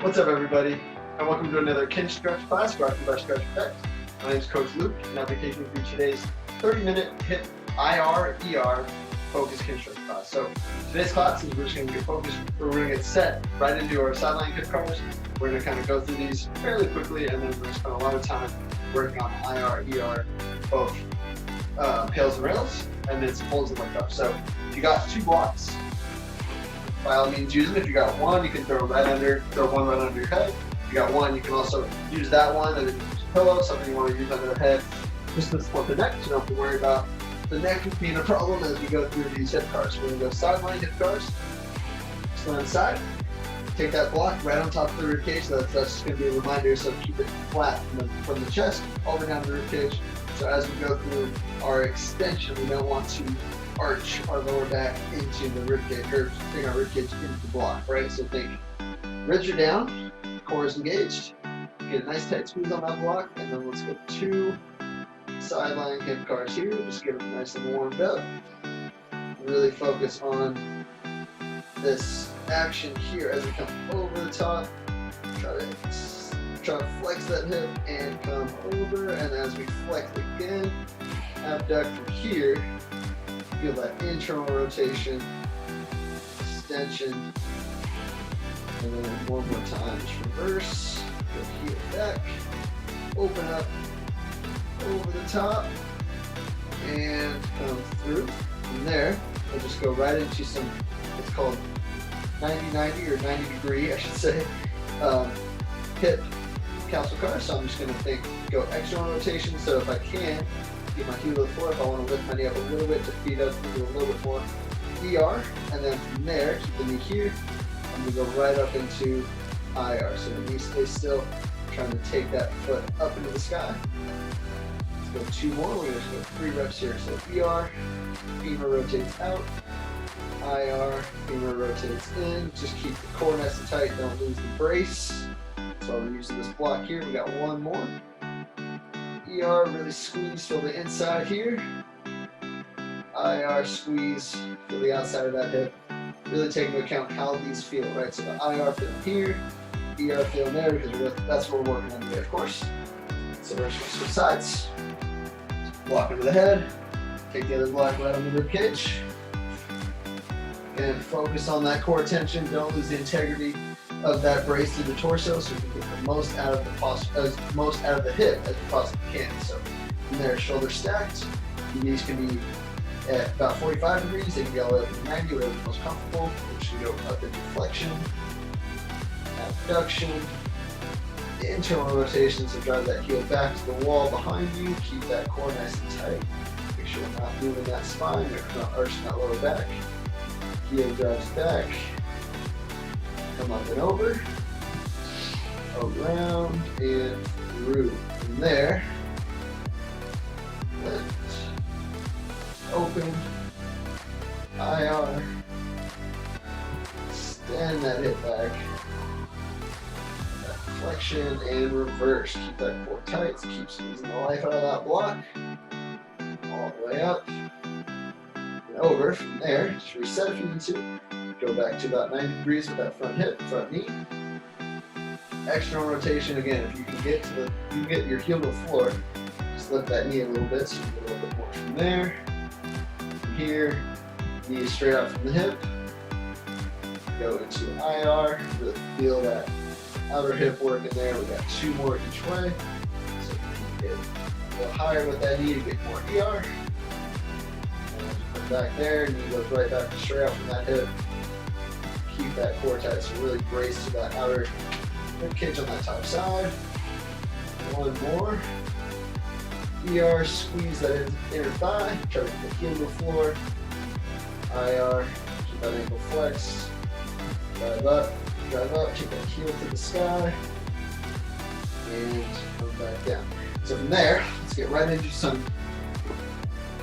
What's up, everybody, and welcome to another Kinstretch class brought to you by Stretch Effect. My name is Coach Luke, and I'll be taking you through today's 30-minute hip IR/ER focus Kinstretch class. So today's class is we're just going to get focused, we're going to get set right into our sideline hip cars. We're going to kind of go through these fairly quickly, and then we're going to spend a lot of time working on IR/ER, both pails and rails, and then some holds and leg ups. So if you got two blocks, by all means use them. If you got one, you can throw one right under your head. If you got one, you can also use that one, and then you can use a pillow, something you want to use under the head, just to support the neck, so you don't have to worry about the neck being a problem as we go through these hip cars. We're going to go sideline hip cars, stand side, take that block right on top of the rib cage. So that's just going to be a reminder, so keep it flat from the chest all the way down to the rib cage. So as we go through our extension, we don't want to arch our lower back into the rib cage, or bring our rib cage into the block, right? So think ribs are down, core is engaged, get a nice tight squeeze on that block, and then let's go two sideline hip cars here, just get them nice and warmed up. Really focus on this action here as we come over the top, try to flex that hip and come over, and as we flex again, abduct from here. Feel that internal rotation, extension, and then one more time, just reverse, go heel back, open up, over the top, and come through. From there, we'll just go right into some, it's called 90-90 or 90 degree, I should say, hip capsule car. So I'm just going to go external rotation, so if I can, keep my heel to the floor. If I want to lift my knee up a little bit to feed up, do a little bit more ER, and then from there, keep the knee here. I'm going to go right up into IR. So the knee stays still, trying to take that foot up into the sky. Let's go two more. We're going to go 3 reps here. So ER, femur rotates out, IR, femur rotates in. Just keep the core nice and tight. Don't lose the brace. So we're using this block here. We got one more. ER, really squeeze, feel the inside here. IR, squeeze, feel the outside of that hip. Really take into account how these feel, right? So the IR feel here, ER feel there, because that's what we're working on today, of course. So we're just going to switch sides. Block into the head, take the other block right on the rib cage. And focus on that core tension. Don't lose the integrity of that brace through the torso, so we can get the most out of the hip as we possibly can. So from there, shoulders stacked. The knees can be at about 45 degrees. They can be all the way up to 90, whatever's most comfortable. We should go up into flexion, abduction, the internal rotation, so drive that heel back to the wall behind you. Keep that core nice and tight. Make sure we're not moving that spine, we're not arching that lower back. Heel drives back. Come up and over, around and through. From there, lift, open, IR, extend that hip back, that flexion and reverse. Keep that core tight, so keep squeezing the life out of that block, all the way up and over. From there, just reset if you need to. Go back to about 90 degrees with that front hip, front knee. External rotation again. If you can get your heel to the floor, just lift that knee a little bit, so you get a little bit more from there. From here, knee straight out from the hip. Go into IR. Really feel that outer hip work in there. We got 2 more each way. So you can get a little higher with that knee to get more ER. And come back there, knee goes right back straight out from that hip. Keep that core tight, so really brace to that outer rib cage on that top side. One more. ER, squeeze that inner thigh. Try to get the heel to the floor. IR, keep that ankle flexed. Drive up, keep that heel to the sky. And come back down. So from there, let's get right into some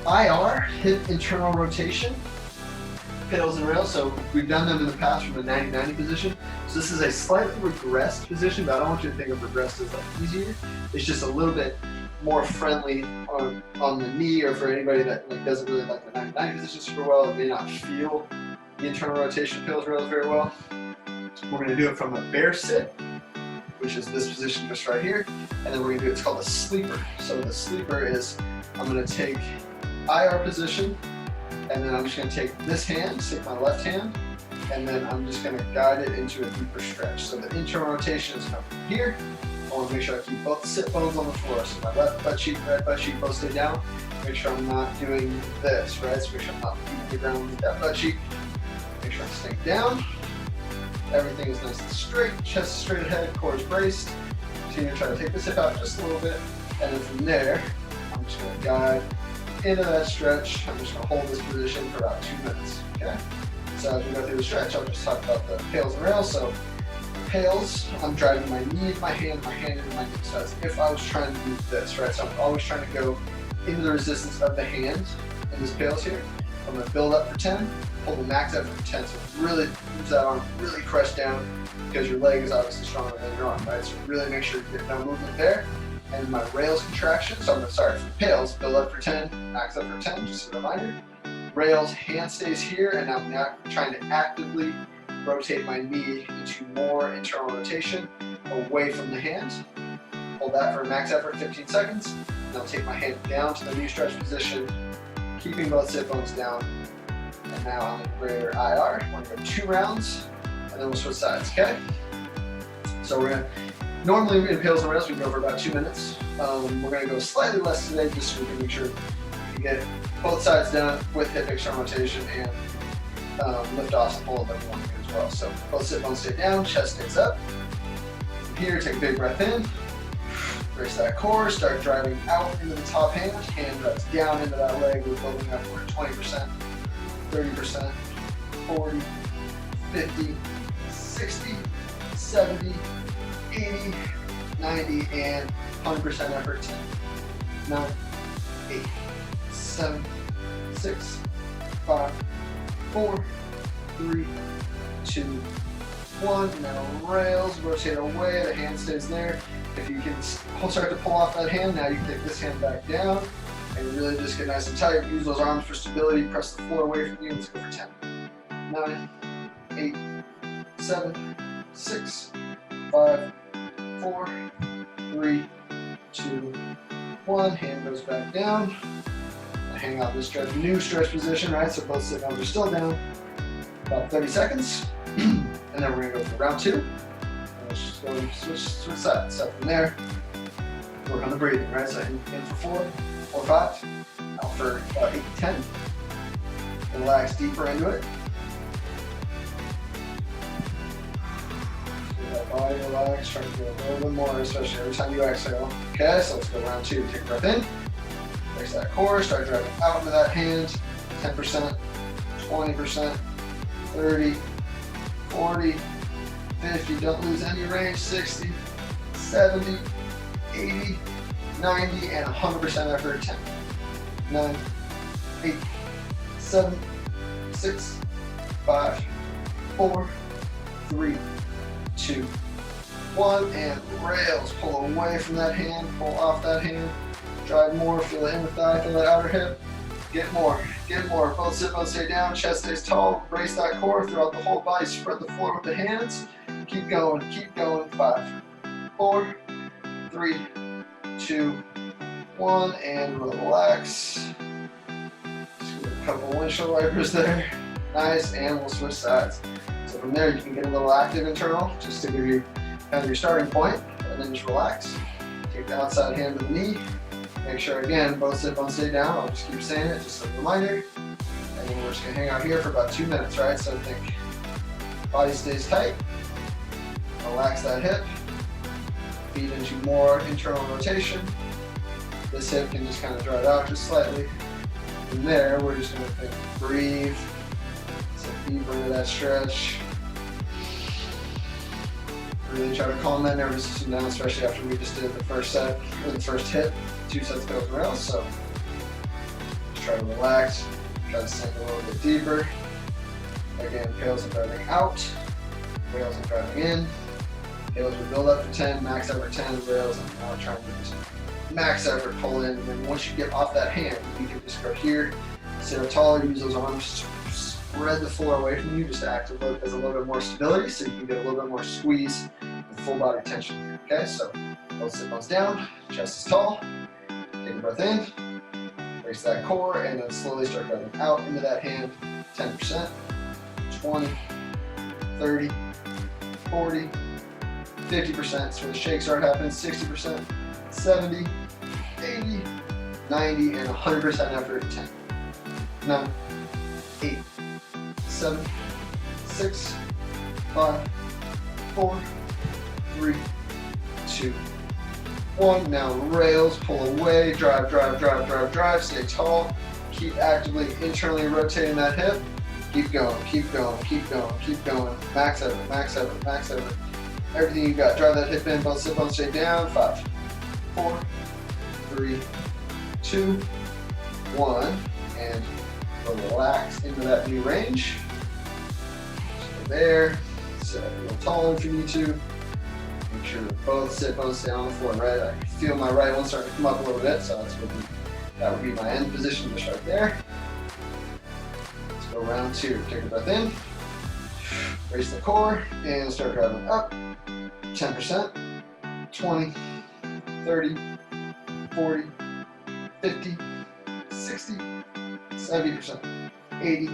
IR, hip internal rotation. Pails and rails, so we've done them in the past from a 90-90 position. So this is a slightly regressed position, but I don't want you to think of regressed as like easier. It's just a little bit more friendly on the knee, or for anybody that doesn't really like the 90-90 position super well, and may not feel the internal rotation pails rails very well. We're going to do it from a bear sit. which is this position just right here. And then we're gonna do, it's called a sleeper. So the sleeper is, I'm gonna take IR position, and then I'm just gonna take this hand, take my left hand, and then I'm just gonna guide it into a deeper stretch. So the internal rotation is coming from here. I wanna make sure I keep both sit bones on the floor. So my left butt cheek, right butt cheek both stay down. Make sure I'm not doing this, right? So make sure I'm not beating the ground with that butt cheek. Make sure I'm staying down. Everything is nice and straight, chest straight ahead, core is braced. Continue to try to take this hip out just a little bit. And then from there, I'm just gonna guide into that stretch. I'm just gonna hold this position for about 2 minutes, okay? So as we go through the stretch, I'll just talk about the pails and rails. So pails, I'm driving my knee into my hand into my knee. So as if I was trying to do this, right? So I'm always trying to go into the resistance of the hand in this pails here. I'm gonna build up for 10, pull the max out for 10. So really use that arm, really press down because your leg is obviously stronger than your arm, right? So really make sure you get no movement there. And my rails contraction, so I'm gonna start from pails, build up for 10, max up for 10, just a reminder. Rails, hand stays here, and I'm now trying to actively rotate my knee into more internal rotation away from the hand. Hold that for a max effort, 15 seconds. And I'll take my hand down to the knee stretch position, keeping both sit bones down. And now I'm in greater IR. We're gonna go 2 rounds, and then we'll switch sides, okay? So we're gonna, normally in pails and rails, we can go for about 2 minutes. We're gonna go slightly less today, just so we can make sure we get both sides done with hip external rotation and lift offs and hold that we want to do as well. So both sit bones stay down, chest stays up. From here, take a big breath in. Brace that core, start driving out into the top hand. Hand drives down into that leg. We're building up for 20%, 30%, 40, 50, 60, 70, 80, 90, and 100% effort. 10, 9, 8, 7, 6, 5, 4, 3, 2, 1. Now rails, rotate away, the hand stays there. If you can start to pull off that hand, now you can take this hand back down and really just get nice and tight. Use those arms for stability, press the floor away from you. Let's go for 10, 9, 8, 7, 6, 5, 4, 3, 2, 1. Hand goes back down. Hang out this stretch, new stretch position, right? So both sit bones are still down. About 30 seconds. And then we're gonna go for round 2. And let's just go and switch sides. So from there, work on the breathing, right? So in for 4, 4, 5, out for about 8 to 10. Relax deeper into it. So that body relax, try to do a little bit more, especially every time you exhale. Okay, so let's go round 2. Take a breath in. Brace that core, start driving out into that hand. 10%, 20%, 30, 40, 50, don't lose any range, 60, 70, 80, 90, and 100% effort. 10, 9, 8, 7, 6, 5, 4, 3, 2, 1, and rails. Pull away from that hand, pull off that hand. Drive more, feel the inner thigh, feel that outer hip. Get more, get more. Both sit bones stay down, chest stays tall. Brace that core throughout the whole body. Spread the floor with the hands. Keep going, keep going. 5, 4, 3, 2, 1, and relax. Just get a couple windshield wipers there. Nice, and we'll switch sides. So from there, you can get a little active internal, just to give you kind of your starting point, and then just relax. Take the outside hand to the knee. Make sure, again, both sit bones stay down. I'll just keep saying it, just a reminder. And then we're just gonna hang out here for about 2 minutes, right? So think body stays tight. Relax that hip. Feed into more internal rotation. This hip can just kind of drive out just slightly. From there, we're just gonna think, breathe. So deeper into that stretch. Really try to calm that nervous system down, especially after we just did the first set, or the first hit. 2 sets of pails and rails, so just try to relax, try to sink a little bit deeper. Again, pails and driving out, rails and driving in. Pails will build up for 10, max effort 10, rails, and now we're trying to just max effort pull in. And then once you get off that hand, you can just go here, sit up taller, use those arms to spread the floor away from you, just to act as a little bit more stability, so you can get a little bit more squeeze and full body tension. Okay, so both sit bones down, chest is tall. Take a breath in, brace that core, and then slowly start driving out into that hand. 10%, 20, 30, 40, 50%. So the shakes start happening. 60%, 70, 80, 90, and 100% after 10. 9, 8, 7, 6, 5, 4, 3, 2, 1. Now rails, pull away, drive, drive, drive, drive, drive. Stay tall. Keep actively internally rotating that hip. Keep going, keep going, keep going, keep going. Max effort, max effort, max effort. Everything you got. Drive that hip in, both sit bones straight down. 5, 4, 3, 2, 1. And relax into that new range. Stay there. Sit up a little taller if you need to. Make sure both sit bones stay on the floor, right? I feel my right one starting to come up a little bit, so that would be my end position just right there. Let's go round 2. Take a breath in. Brace the core and start driving up. 10%, 20, 30, 40, 50, 60, 70%, 80,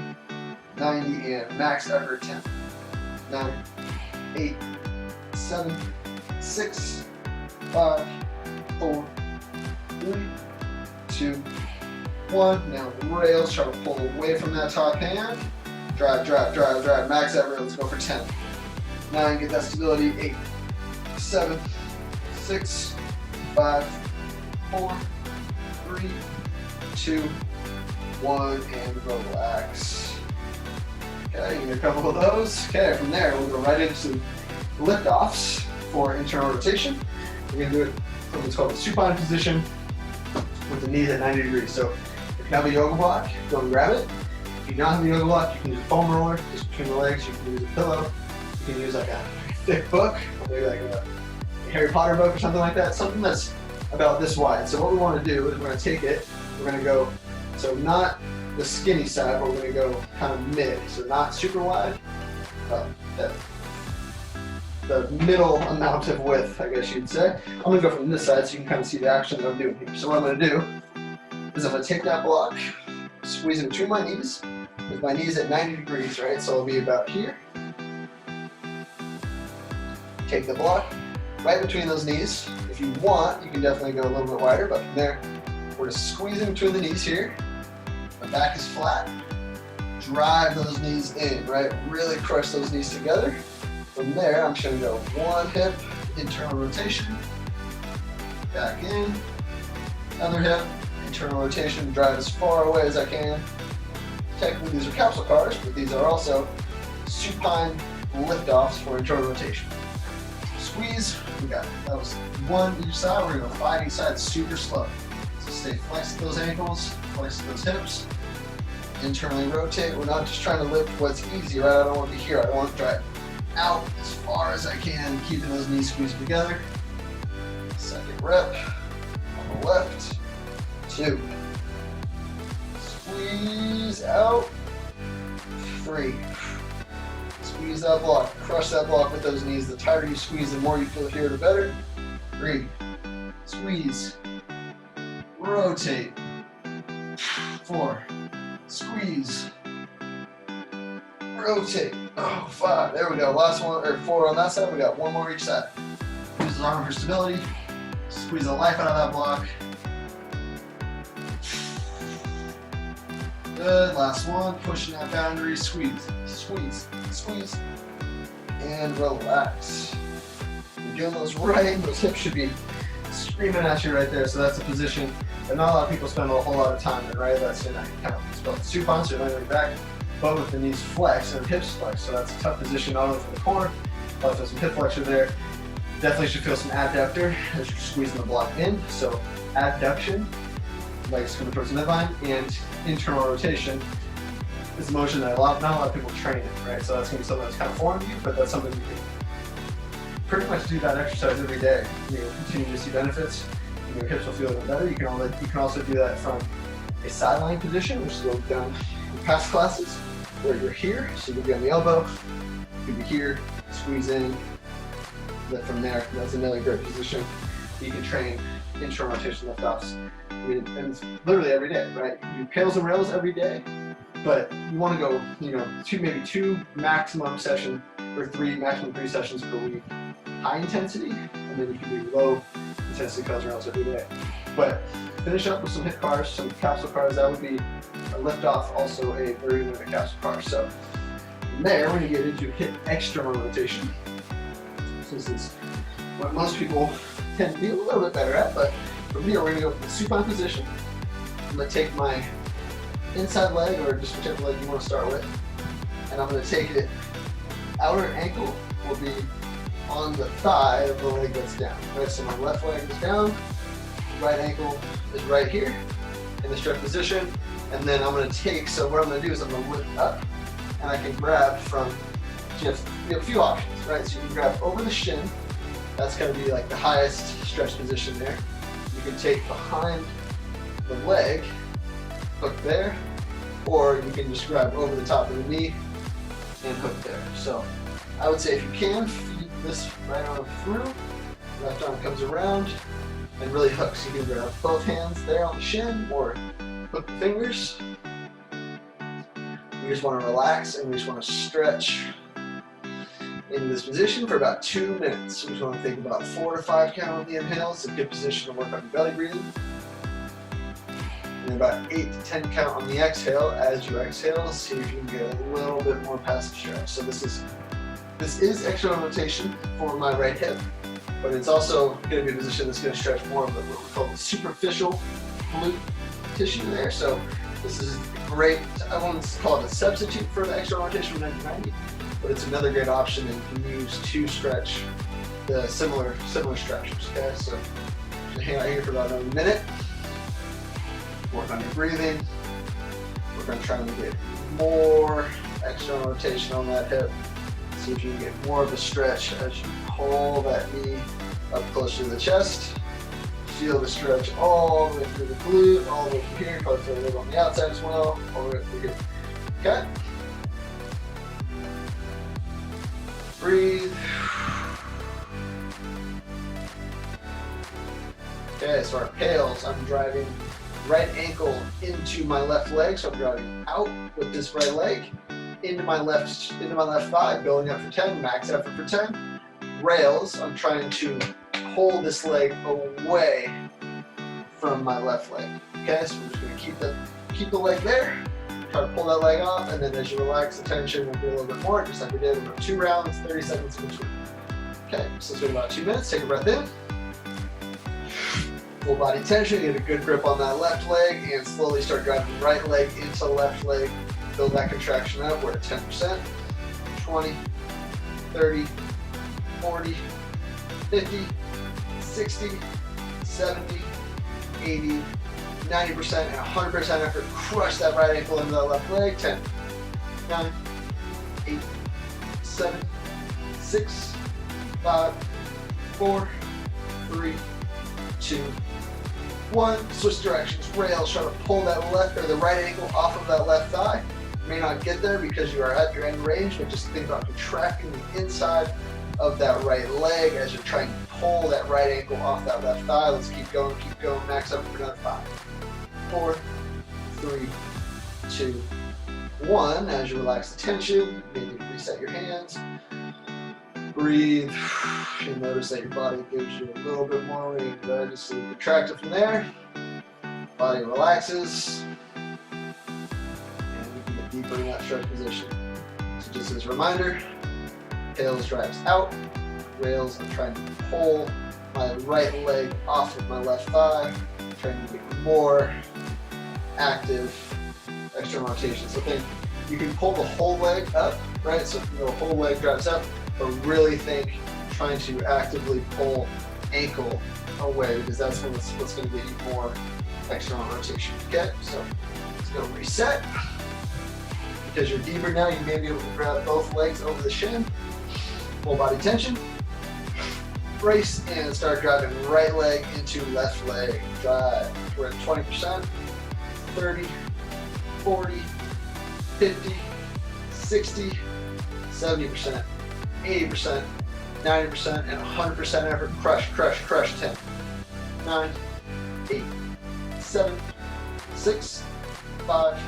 90, and max effort 10. 9, 8, 7, 6, 5, 4, 3, 2, 1. Now rails, try to pull away from that top hand. Drive, drive, drive, drive. Max effort. Let's go for 10. 9, get that stability. 8, 7, 6, 5, 4, 3, 2, 1, and relax. Okay, you get a couple of those. Okay, from there we'll go right into lift offs for internal rotation. We're going to do it from what's called the supine position with the knees at 90 degrees. So if you have a yoga block, go and grab it. If you don't have a yoga block, you can use a foam roller just between the legs. You can use a pillow. You can use like a thick book, maybe like a Harry Potter book or something like that. Something that's about this wide. So what we want to do is we're going to take it, we're going to go, so not the skinny side, but we're going to go kind of mid. So not super wide, the middle amount of width, I guess you'd say. I'm going to go from this side so you can kind of see the action that I'm doing here. So what I'm going to do is I'm going to take that block, squeeze it between my knees, with my knees at 90 degrees, right? So it'll be about here. Take the block right between those knees. If you want, you can definitely go a little bit wider, but from there, we're just squeezing between the knees here. The back is flat. Drive those knees in, right? Really crush those knees together. From there, I'm just going to go one hip, internal rotation, back in, other hip, internal rotation, drive as far away as I can. Technically, these are capsule cars, but these are also supine lift-offs for internal rotation. Squeeze, we got, that was one each side, we're going to go 5 each side super slow. So stay flexed those ankles, flex those hips, internally rotate. We're not just trying to lift what's easy, right? I don't want to be here, I want to drive out as far as I can, keeping those knees squeezed together. Second rep, on the left, 2. Squeeze out, 3. Squeeze that block, crush that block with those knees. The tighter you squeeze, the more you feel here, the better. 3. Squeeze, rotate. 4. Squeeze, rotate. Oh, 5. There we go. Last one, or 4 on that side. We got 1 more each side. Use the arm for stability. Squeeze the life out of that block. Good. Last one. Pushing that boundary. Squeeze, squeeze, squeeze, and relax. You're doing those right. Those hips should be screaming at you right there. So that's a position that not a lot of people spend a whole lot of time in, right? That's in kind of spelled supine, so you're laying back, but with the knees flexed and hips flexed. So that's a tough position, not only for the core, but for some hip flexor there. Definitely should feel some adductor as you're squeezing the block in. So adduction, legs coming towards the midline, and internal rotation is a motion that not a lot of people train in, right? So that's going to be something that's kind of foreign to you, but that's something you can pretty much do that exercise every day. You'll continue to see benefits. Your hips will feel even better. You can also do that from a sideline position, which is what we've done in past classes, where you're here, so you'll be on the elbow, you'll be here, squeeze in, lift from there. That's another great position. You can train internal rotation lift-offs. I mean, and it's literally every day, right? You do pails and rails every day, but you want to go, maybe two maximum session or maximum three sessions per week, high intensity, and then you can do low intensity pails and rails every day. But finish up with some HIIT cars, some capsule cars. That would be a lift-off, also a 30-minute capsule car. So from there, we're going to get into HIIT external rotation. This is what most people tend to be a little bit better at, but from here, we're going to go from the supine position. I'm going to take my inside leg, or just whichever leg you want to start with, and I'm going to take it, outer ankle will be on the thigh of the leg that's down. Right, so my left leg is down, right ankle is right here in the stretch position, and then I'm going to take, so what I'm going to do is I'm going to lift up, and I can grab from, you have a few options, right? So you can grab over the shin, that's going to be like the highest stretch position there. You can take behind the leg, hook there, or you can just grab over the top of the knee and hook there. So I would say if you can, feed this right arm through, left arm comes around and really hooks. You can grab both hands there on the shin or hook the fingers. We just want to relax and we just want to stretch in this position for about 2 minutes. We just want to think about 4 to 5 count on the inhale. It's a good position to work on your belly breathing. And about 8 to 10 count on the exhale. As you exhale, see if you can get a little bit more passive stretch. So this is external rotation for my right hip, but it's also going to be a position that's going to stretch more of what we call the superficial glute tissue there. So this is great. I won't call it a substitute for the external rotation from 1990, but it's another great option that you can use to stretch the similar structures. Okay, so hang out here for about another minute. Work on your breathing. We're going to try to get more external rotation on that hip. See if you can get more of a stretch as you pull that knee up closer to the chest. Feel the stretch all the way through the glute, all the way through here. Probably feel a little on the outside as well, all the way through here. Okay. Breathe. Okay, so our pails, I'm driving right ankle into my left leg, so I'm driving out with this right leg, into my left thigh, building up for 10, max effort for 10. Rails, I'm trying to pull this leg away from my left leg. Okay, so we're just gonna keep the leg there, try to pull that leg off, and then as you relax the tension, we'll do a little bit more, just like we did about 2 rounds, 30 seconds in between. Okay, so let's do about 2 minutes, take a breath in. Full body tension, get a good grip on that left leg, and slowly start driving right leg into left leg. Build that contraction up. We're at 10%, 20, 30, 40, 50, 60, 70, 80, 90%, and 100% effort. Crush that right ankle into that left leg. 10, 9, 8, 7, 6, 5, 4, 3, 2, 1. Switch directions. Rails. Try to pull that left or the right ankle off of that left thigh. You may not get there because you are at your end range, but just think about contracting the inside of that right leg as you're trying to pull that right ankle off that left thigh. Let's keep going, max up for another 5, 4, 3, 2, 1. As you relax the tension, maybe reset your hands. Breathe. You'll notice that your body gives you a little bit more range, right? Just so you contract it from there. Body relaxes. Deeper in that stretch position. So just as a reminder, tails drives out, rails, I'm trying to pull my right leg off of my left thigh, trying to get more active external rotation. So think you can pull the whole leg up, right? So the whole leg drives up, but really think trying to actively pull ankle away, because that's what's going to get you more external rotation. Okay, so let's go reset. Because you're deeper now, you may be able to grab both legs over the shin, full body tension, brace, and start driving right leg into left leg. Drive. We're at 20%, 30, 40, 50, 60, 70%, 80%, 90% and 100% effort. Crush, crush, crush. 10, 9, 8, 7, 6, 5,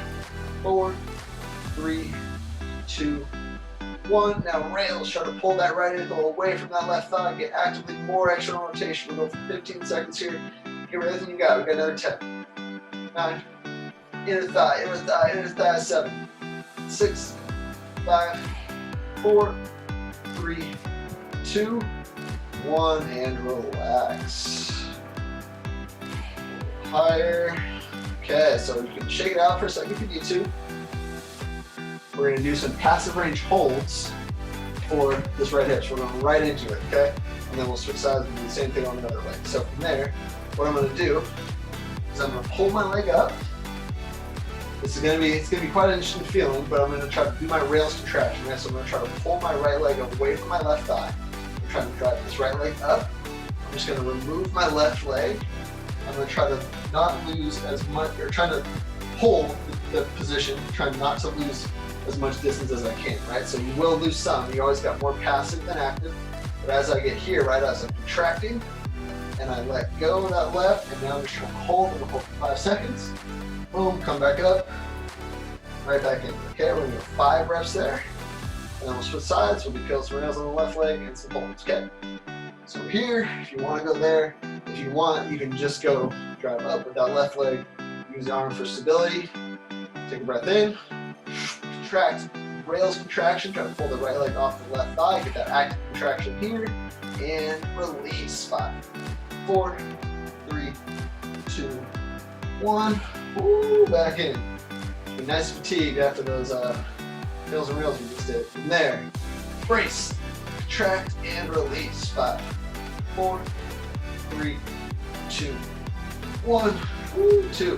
4, 3, 2, 1. Now rails, try to pull that right ankle away from that left thigh. Get actively more external rotation. We'll go for 15 seconds here. Give everything you got. We got another 10, 9, inner thigh, inner thigh, inner thigh. 7, 6, 5, 4, 3, 2, 1, and relax. Higher. Okay, so you can shake it out for a second if you need to. We're going to do some passive range holds for this right hip. So we're going right into it, okay? And then we'll switch sides and do the same thing on the other leg. So from there, what I'm going to do is I'm going to pull my leg up. It's going to be quite an interesting feeling, but I'm going to try to do my rails contraction. Right? So I'm going to try to pull my right leg away from my left thigh. I'm trying to drive this right leg up. I'm just going to remove my left leg. I'm going to try to not lose as much, or try to hold the position, trying not to lose as much distance as I can, right? So you will lose some. You always got more passive than active. But as I get here, right, as I'm contracting, and I let go of that left, and now I'm just trying to hold, and hold for 5 seconds. Boom, come back up, right back in. Okay, we're gonna do 5 reps there. And then we'll switch sides. We'll do kills and rails on the left leg and some holds, okay? So here, if you wanna go there, if you want, you can just go drive up with that left leg. Use the arm for stability. Take a breath in. Contract, rails contraction, try to pull the right leg off the left thigh, get that active contraction here, and release. 5, 4, 3, 2, 1. Ooh, back in. Be nice fatigue after those hills and rails we just did. From there, brace, contract, and release. 5, 4, 3, 2, 1. Ooh, 2.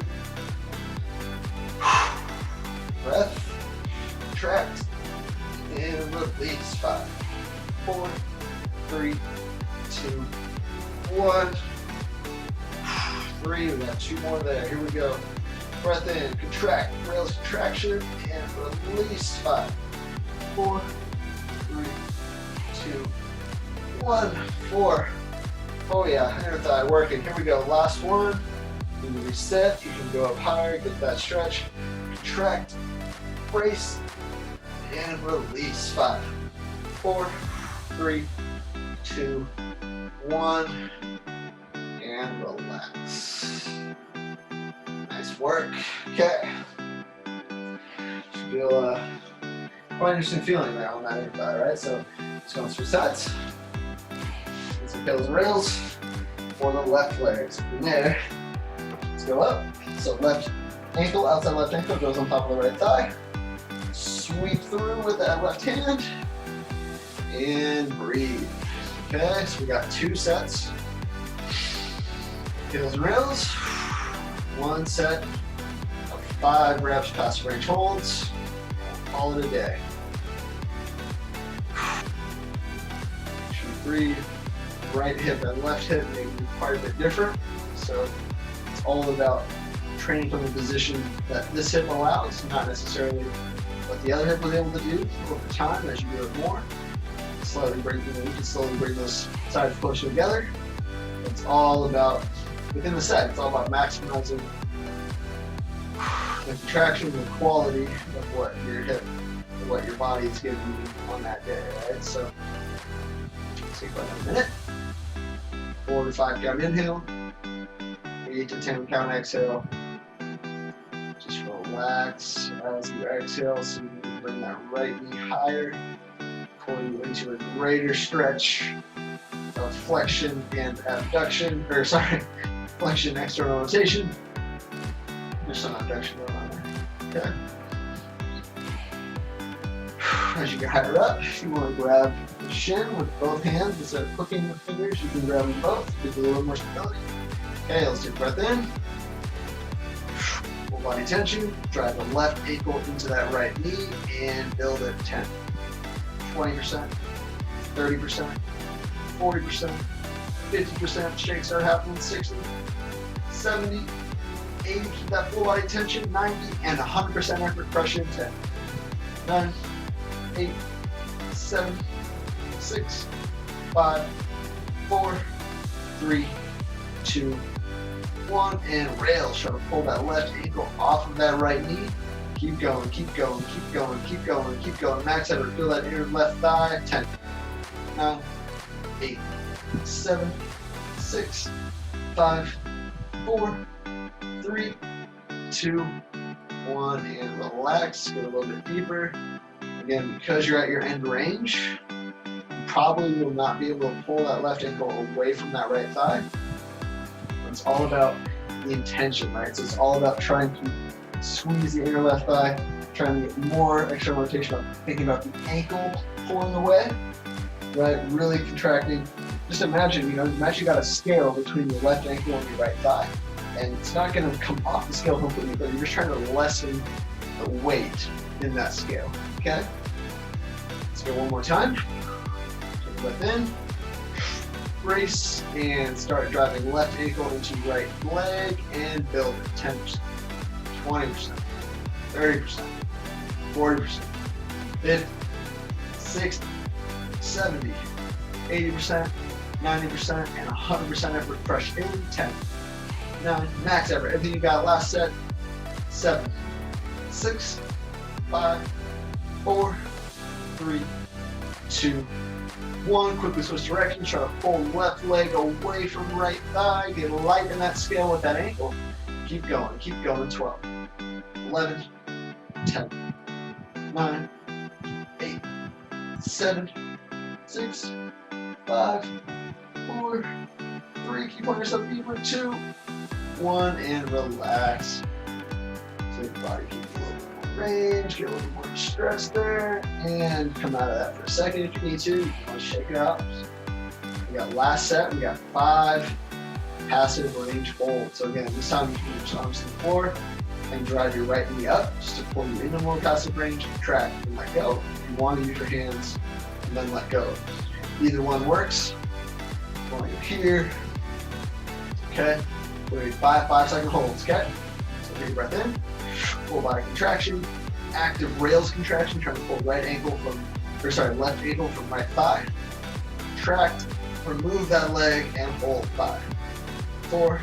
Breath. Contract and release. 5, 4, 3, 2, 1. 3. We got 2 more there. Here we go. Breath in, contract, rails contraction, and release. 5, 4, 3, 2, 1. 4. Oh yeah, inner thigh working. Here we go. Last one. You can reset. You can go up higher, get that stretch. Contract, brace, and release. 5, 4, 3, 2, 1, and relax. Nice work. Okay. Should feel quite an interesting feeling there on that inner thigh, right? So just going through sets. Get some pills and rails for the left leg. So from there, let's go up. So left ankle, outside left ankle goes on top of the right thigh. Sweep through with that left hand and breathe. Okay, so we got 2 sets. Heels and rails. 1 set of 5 reps passive range holds. Call it a day. Breathe. Right hip and left hip may be quite a bit different. So it's all about training from the position that this hip allows, not necessarily what the other hip was able to do over time as you do it more. Slowly bring, you can slowly bring those sides closer together. It's all about, within the set, it's all about maximizing the contraction and the quality of what your hip and what your body is giving you on that day, right? So, take about a minute. 4 to 5 count inhale. 8 to 10 count exhale. Just relax as you exhale, so you can bring that right knee higher, pull you into a greater stretch of flexion and abduction, or sorry, flexion, external rotation. There's some abduction going on there. Okay. As you get higher up, you want to grab the shin with both hands. Instead of hooking the fingers, you can grab them both. Gives you a little more stability. Okay, let's take a breath in. Full body tension. Drive the left ankle into that right knee and build at 10, 20%, 30%, 40%, 50%. Shakes are happening. 60, 70, 80. Keep that full body tension. 90 and 100% effort. Crush in 10, 9, 8, 7, 6, 5, 4, 3, 2, 1, and rails. Try to pull that left ankle off of that right knee. Keep going, keep going, keep going, keep going, keep going. Max effort. Feel that inner left thigh. 10, 9, 8, 7, 6, 5, 4, 3, 2, 1, and relax. Go a little bit deeper. Again, because you're at your end range, you probably will not be able to pull that left ankle away from that right thigh. It's all about the intention, right? So it's all about trying to squeeze the inner left thigh, trying to get more external rotation, thinking about the ankle pulling away, right? Really contracting. Just imagine, imagine you got a scale between your left ankle and your right thigh. And it's not going to come off the scale completely, but you're just trying to lessen the weight in that scale, okay? Let's go one more time. Take a breath in. Brace and start driving left ankle into right leg and build it. 10%, 20%, 30%, 40%, 50%, 60%, 70%, 80%, 90%, and 100% effort fresh in. 10, 9, max effort. Everything you got last set. 7, 6, 5, 4, 3, 2, 1. Quickly switch direction. Try to pull left leg away from right thigh. Get light in that scale with that ankle. Keep going. Keep going. 12, 11, 10, 9, 8, 7, 6, 5, 4, 3. Keep on yourself deeper. 2, 1, and relax. So your body keep a little bit more range, get a little more stress there, and come out of that for a second if you need to. You want to shake it out. We got last set, we got 5 passive range holds. So again, this time you can use your arms to the floor and drive your right knee up just to pull you into more passive range, contract and let go. If you want to use your hands and then let go. Either one works. Going here. Okay. We're 5-second holds, okay? So take a breath in, full body contraction, active rails contraction, trying to pull left ankle from right thigh. Contract, remove that leg and hold 5, 4,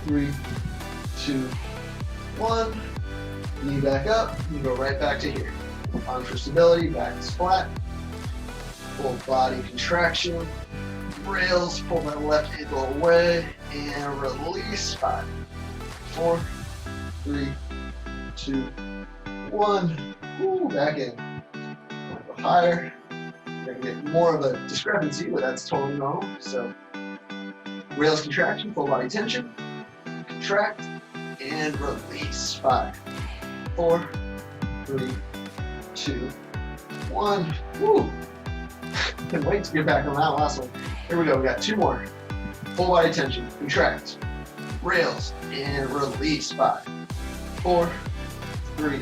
3, 2, 1. Knee back up, you go right back to here. Arms for stability, back is flat. Full body contraction. Rails, pull that left ankle away and release. 5, 4, 3, 2, 1. Ooh, back in. Go higher. You're gonna get more of a discrepancy, but that's totally normal. So, rails contraction, full body tension, contract and release. 5, 4, 3, 2, 1. Woo! Can't wait to get back on that last one. Here we go, we got 2 more. Full body tension, contract, rails, and release. 5, 4, 3,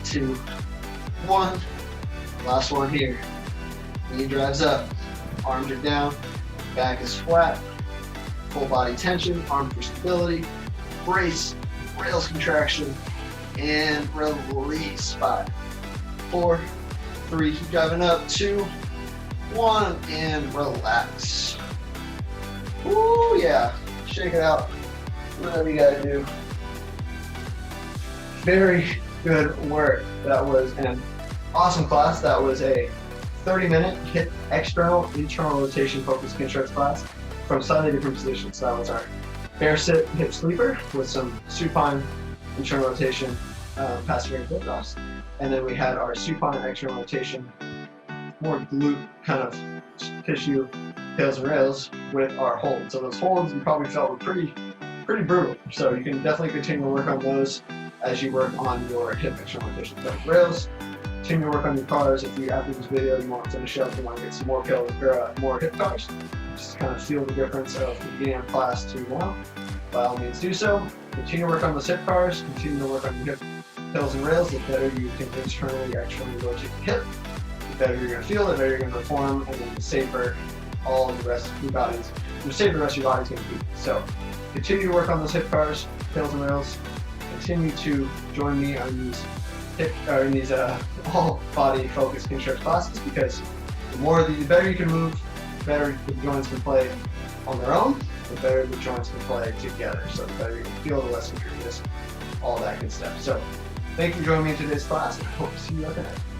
2, 1. Last one here. Knee drives up, arms are down, back is flat. Full body tension, arm for stability, brace, rails contraction, and release. 5, 4, 3, keep driving up. 2, 1, and relax. Ooh, yeah. Shake it out. Whatever you gotta do. Very good work. That was an awesome class. That was a 30-minute hip external, internal rotation focused Kinstretch class from slightly different positions. So that was our bear sit hip sleeper with some supine internal rotation, passive range hip thrust. And then we had our supine external rotation, more glute kind of tissue, tails and rails with our holds. So those holds you probably felt were pretty brutal. So you can definitely continue to work on those as you work on your hip external rotation rails. Continue to work on your cars. If you, after this video, you want to finish up, you want to get some more hip cars, just kind of feel the difference of the beginning of class to now, by all means do so. Continue to work on those hip cars, continue to work on your hip tails and rails. The better you can internally externally rotate the hip, the better you're going to feel, the better you're going to perform, and then the safer all of the rest of your bodies, the safer the rest of your body's going to be. So continue to work on those hip cars, tails and rails. Continue to join me on these all body focused Kinstretch classes, because the better you can move, better the joints can play on their own, the better the joints can play together. So the better you can feel, the less injury risk, all that good stuff. So thank you for joining me in today's class. I hope to see you at the next.